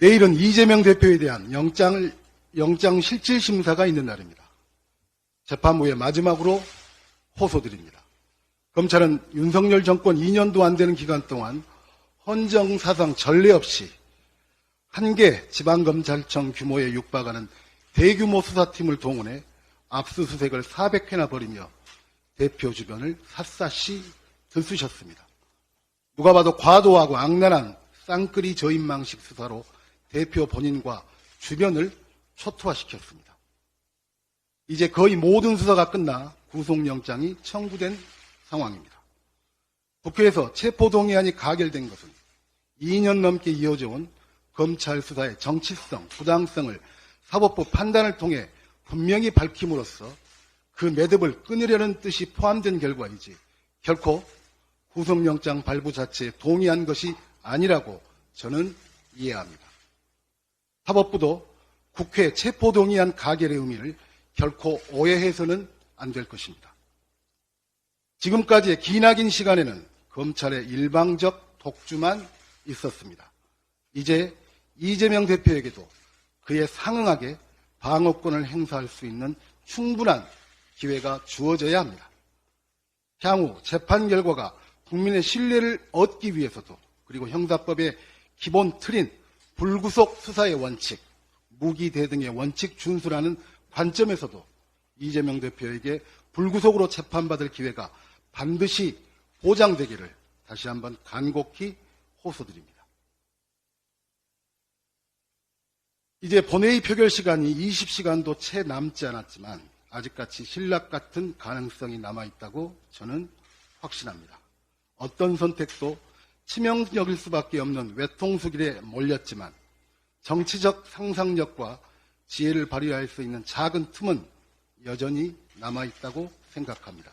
내일은 이재명 대표에 대한 영장 실질 심사가 있는 날입니다. 재판부에 마지막으로 호소드립니다. 검찰은 윤석열 정권 2년도 안 되는 기간 동안 헌정사상 전례 없이 한 개 지방검찰청 규모에 육박하는 대규모 수사팀을 동원해 압수수색을 400회나 벌이며 대표 주변을 샅샅이 들쑤셨습니다. 누가 봐도 과도하고 악랄한 쌍끌이 저인망식 수사로 대표 본인과 주변을 초토화시켰습니다. 이제 거의 모든 수사가 끝나 구속영장이 청구된 상황입니다. 국회에서 체포동의안이 가결된 것은 2년 넘게 이어져온 검찰 수사의 정치성, 부당성을 사법부 판단을 통해 분명히 밝힘으로써 그 매듭을 끊으려는 뜻이 포함된 결과이지 결코 구속영장 발부 자체에 동의한 것이 아니라고 저는 이해합니다. 사법부도 국회 체포동의안 가결의 의미를 결코 오해해서는 안 될 것입니다. 지금까지의 기나긴 시간에는 검찰의 일방적 독주만 있었습니다. 이제 이재명 대표에게도 그에 상응하게 방어권을 행사할 수 있는 충분한 기회가 주어져야 합니다. 향후 재판 결과가 국민의 신뢰를 얻기 위해서도 그리고 형사법의 기본 틀인 불구속 수사의 원칙, 무기 대등의 원칙 준수라는 관점에서도 이재명 대표에게 불구속으로 재판받을 기회가 반드시 보장되기를 다시 한번 간곡히 호소드립니다. 이제 본회의 표결 시간이 20시간도 채 남지 않았지만 아직까지 신락 같은 가능성이 남아있다고 저는 확신합니다. 어떤 선택도 치명적일 수밖에 없는 외통수 길에 몰렸지만 정치적 상상력과 지혜를 발휘할 수 있는 작은 틈은 여전히 남아있다고 생각합니다.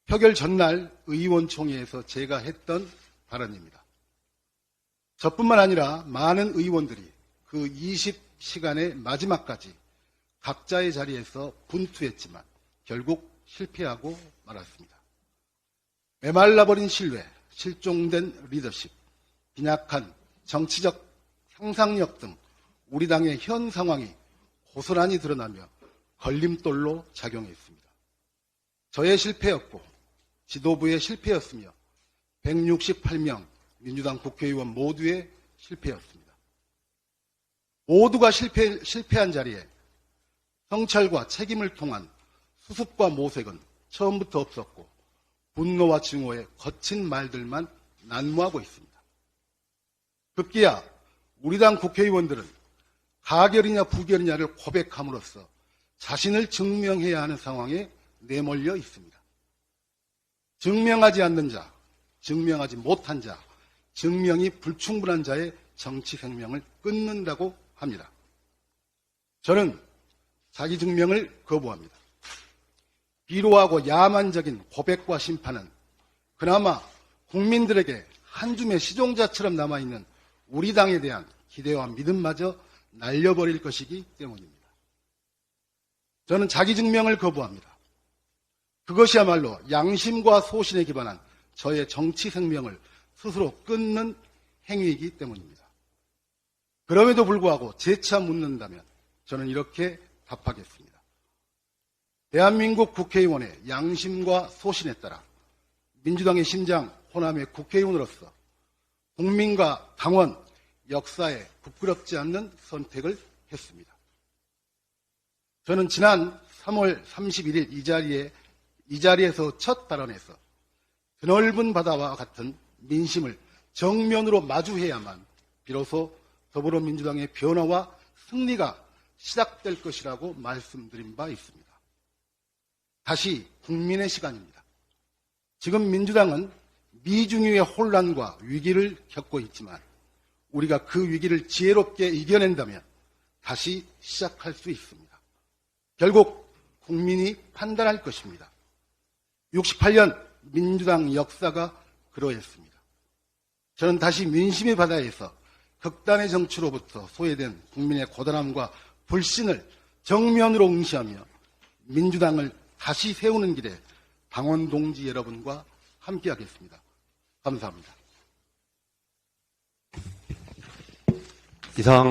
표결 전날 의원총회에서 제가 했던 발언입니다. 저뿐만 아니라 많은 의원들이 그 20시간의 마지막까지 각자의 자리에서 분투했지만 결국 실패하고 말았습니다. 메말라버린 신뢰, 실종된 리더십, 빈약한 정치적 상상력 등 우리 당의 현 상황이 고스란히 드러나며 걸림돌로 작용했습니다. 저의 실패였고 지도부의 실패였으며 168명 민주당 국회의원 모두의 실패였습니다. 모두가 실패한 자리에 성찰과 책임을 통한 수습과 모색은 처음부터 없었고 분노와 증오의 거친 말들만 난무하고 있습니다. 급기야 우리 당 국회의원들은 가결이냐 부결이냐를 고백함으로써 자신을 증명해야 하는 상황에 내몰려 있습니다. 증명하지 않는 자, 증명하지 못한 자, 증명이 불충분한 자의 정치 생명을 끊는다고 합니다. 저는 자기 증명을 거부합니다. 비로하고 야만적인 고백과 심판은 그나마 국민들에게 한 줌의 시종자처럼 남아있는 우리 당에 대한 기대와 믿음마저 날려버릴 것이기 때문입니다. 저는 자기 증명을 거부합니다. 그것이야말로 양심과 소신에 기반한 저의 정치 생명을 스스로 끊는 행위이기 때문입니다. 그럼에도 불구하고 재차 묻는다면 저는 이렇게 답하겠습니다. 대한민국 국회의원의 양심과 소신에 따라 민주당의 심장 호남의 국회의원으로서 국민과 당원, 역사에 부끄럽지 않는 선택을 했습니다. 저는 지난 3월 31일 이 자리에서 첫 발언에서 드넓은 바다와 같은 민심을 정면으로 마주해야만 비로소 더불어민주당의 변화와 승리가 시작될 것이라고 말씀드린 바 있습니다. 다시 국민의 시간입니다. 지금 민주당은 미중유의 혼란과 위기를 겪고 있지만 우리가 그 위기를 지혜롭게 이겨낸다면 다시 시작할 수 있습니다. 결국 국민이 판단할 것입니다. 68년 민주당 역사가 그러했습니다. 저는 다시 민심의 바다에서 극단의 정치로부터 소외된 국민의 고단함과 불신을 정면으로 응시하며 민주당을 다시 세우는 길에 당원 동지 여러분과 함께하겠습니다. 감사합니다. 이상